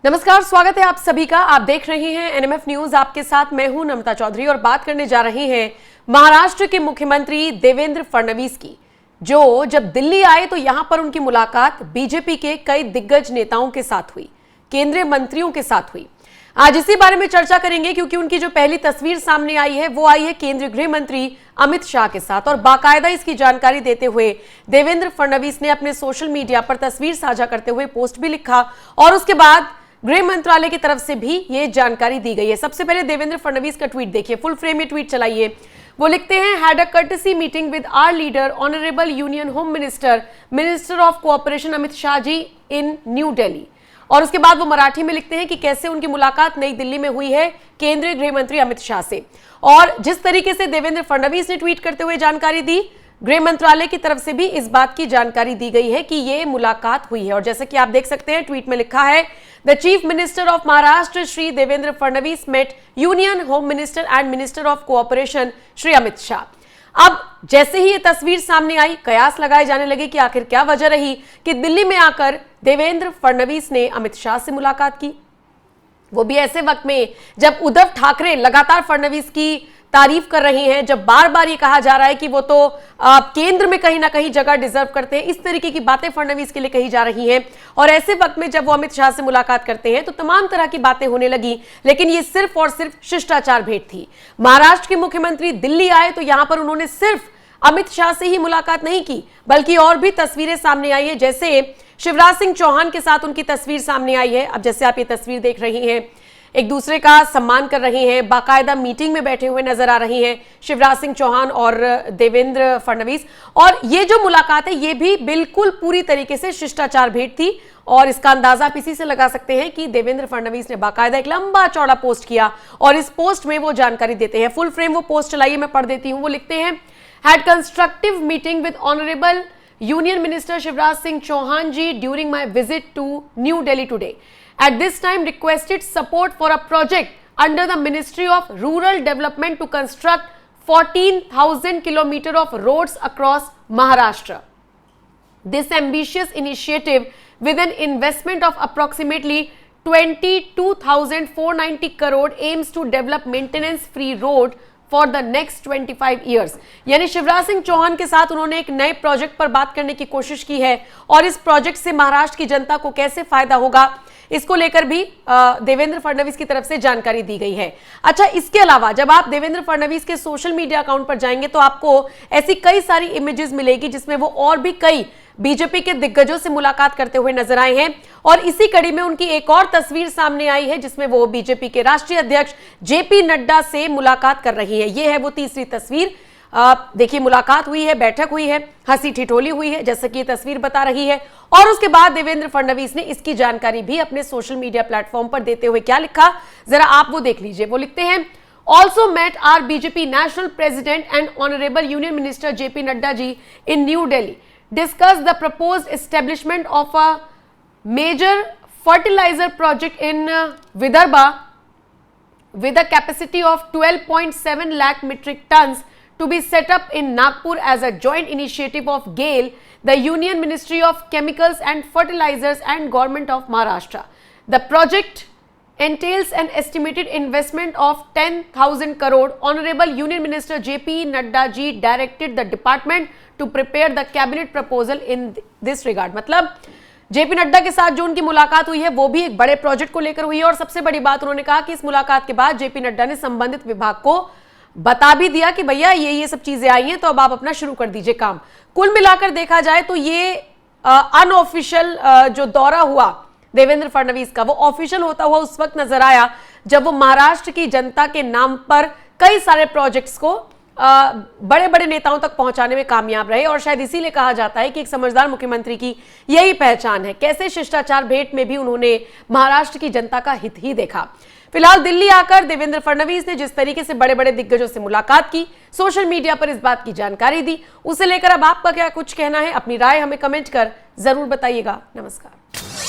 नमस्कार, स्वागत है आप सभी का। आप देख रहे हैं एनएमएफ न्यूज। आपके साथ मैं हूं नम्रता चौधरी और बात करने जा रहे हैं महाराष्ट्र के मुख्यमंत्री देवेंद्र फडणवीस की, जो जब दिल्ली आए तो यहां पर उनकी मुलाकात बीजेपी के कई दिग्गज नेताओं के साथ हुई, केंद्रीय मंत्रियों के साथ हुई। आज इसी बारे में चर्चा करेंगे क्योंकि उनकी जो पहली तस्वीर सामने आई है वो आई है केंद्रीय गृह मंत्री अमित शाह के साथ, और बाकायदा इसकी जानकारी देते हुए देवेंद्र फडणवीस ने अपने सोशल मीडिया पर तस्वीर साझा करते हुए पोस्ट भी लिखा और उसके बाद गृह मंत्रालय की तरफ से भी ये जानकारी दी गई है। सबसे पहले देवेंद्र फडणवीस का ट्वीट देखिए, फुल फ्रेम में ट्वीट चलाइए। वो लिखते हैं, had a courtesy meeting with our leader honourable union home minister of cooperation Amit Shah ji in New Delhi. और उसके बाद वो मराठी में लिखते हैं कि कैसे उनकी मुलाकात नई दिल्ली में हुई है केंद्रीय गृह मंत्री अमित शाह से। और जिस तरीके से देवेंद्र फडणवीस ने ट्वीट करते हुए जानकारी दी, गृह मंत्रालय की तरफ से भी इस बात की जानकारी दी गई है कि ये मुलाकात हुई है। और जैसे कि आप देख सकते हैं ट्वीट में लिखा है, the chief minister of Maharashtra Shri Devendra Fadnavis met union home minister and minister of cooperation Shri Amit Shah. अब जैसे ही ये तस्वीर सामने आई, कयास लगाए जाने लगे कि आखिर क्या वजह रही कि दिल्ली में आकर देवेंद्र फडणवीस ने अमित शाह से मुलाकात की, वो भी ऐसे वक्त में जब उद्धव ठाकरे लगातार फडणवीस की तारीफ कर रही हैं, जब बार बार ये कहा जा रहा है कि वो तो केंद्र में कहीं ना कहीं जगह डिजर्व करते हैं। इस तरीके की बातें फडणवीस के लिए कही जा रही हैं। और ऐसे वक्त में जब वो अमित शाह से मुलाकात करते हैं तो तमाम तरह की बातें होने लगी, लेकिन ये सिर्फ और सिर्फ शिष्टाचार भेंट थी। महाराष्ट्र के मुख्यमंत्री दिल्ली आए तो यहां पर उन्होंने सिर्फ अमित शाह से ही मुलाकात नहीं की, बल्कि और भी तस्वीरें सामने आई है। जैसे शिवराज सिंह चौहान के साथ उनकी तस्वीर सामने आई है। अब जैसे आप ये तस्वीर देख रही हैं, एक दूसरे का सम्मान कर रही हैं, बाकायदा मीटिंग में बैठे हुए नजर आ रही हैं शिवराज सिंह चौहान और देवेंद्र फडणवीस। और ये जो मुलाकात है ये भी बिल्कुल पूरी तरीके से शिष्टाचार भेंट थी। और इसका अंदाजा आप इसी से लगा सकते हैं कि देवेंद्र फडणवीस ने बाकायदा एक लंबा चौड़ा पोस्ट किया और इस पोस्ट में वो जानकारी देते हैं। फुल फ्रेम वो पोस्ट चलाइए, मैं पढ़ देती हूँ। वो लिखते हैं, had constructive meeting with honourable union minister Shivraj Singh Chouhan ji during my visit to New Delhi today. At this time requested support for a project under the Ministry of Rural Development to construct 14,000 km of roads across Maharashtra. This ambitious initiative with an investment of approximately 22,490 crore aims to develop maintenance free road for the next 25 years. यानी शिवराज सिंह चौहान के साथ उन्होंने एक नए project पर बात करने की कोशिश की है और इस प्रोजेक्ट से महाराष्ट्र की जनता को कैसे फायदा होगा इसको लेकर भी देवेंद्र फडणवीस की तरफ से जानकारी दी गई है। अच्छा, इसके अलावा जब आप देवेंद्र फडणवीस के सोशल मीडिया अकाउंट पर जाएंगे तो आपको ऐसी कई सारी इमेजेस मिलेगी जिसमें वो और भी कई बीजेपी के दिग्गजों से मुलाकात करते हुए नजर आए हैं। और इसी कड़ी में उनकी एक और तस्वीर सामने आई है जिसमें वो बीजेपी के राष्ट्रीय अध्यक्ष जेपी नड्डा से मुलाकात कर रही है। ये है वो तीसरी तस्वीर। देखिए, मुलाकात हुई है, बैठक हुई है, हंसी ठिठोली हुई है, जैसा कि ये तस्वीर बता रही है। और उसके बाद देवेंद्र फडणवीस ने इसकी जानकारी भी अपने सोशल मीडिया प्लेटफॉर्म पर देते हुए क्या लिखा, जरा आप वो देख लीजिए। वो लिखते हैं, also met our BJP national president and honourable union minister JP Nadda ji in New Delhi, discuss the proposed establishment of a major fertilizer project in Vidarbha with a capacity of 12.7 lakh metric tons to be set up in Nagpur as a joint initiative of GAIL, the Union Ministry of Chemicals and Fertilizers and Government of Maharashtra. The project entails an estimated investment of 10,000 crore. Honorable Union Minister JP Nadda ji directed the department to prepare the cabinet proposal in this regard. मतलब JP Nadda के साथ जो उनकी मुलाकात हुई है वो भी एक बड़े प्रोजेक्ट को लेकर हुई है। और सबसे बड़ी बात, उन्होंने कहा कि इस मुलाकात के बाद जेपी नड्डा ने संबंधित विभाग को बता भी दिया कि भैया ये सब चीजें आई हैं तो अब आप अपना शुरू कर दीजिए काम। कुल मिलाकर देखा जाए तो ये अनऑफिशियल जो दौरा हुआ देवेंद्र फडणवीस का, वो ऑफिशियल होता हुआ उस वक्त नजर आया जब वो महाराष्ट्र की जनता के नाम पर कई सारे प्रोजेक्ट्स को बड़े बड़े नेताओं तक पहुंचाने में कामयाब रहे। और शायद इसीलिए कहा जाता है कि एक समझदार मुख्यमंत्री की यही पहचान है, कैसे शिष्टाचार भेंट में भी उन्होंने महाराष्ट्र की जनता का हित ही देखा। फिलहाल दिल्ली आकर देवेंद्र फडणवीस ने जिस तरीके से बड़े बड़े दिग्गजों से मुलाकात की, सोशल मीडिया पर इस बात की जानकारी दी, उसे लेकर अब आपका क्या कुछ कहना है, अपनी राय हमें कमेंट कर जरूर बताइएगा। नमस्कार।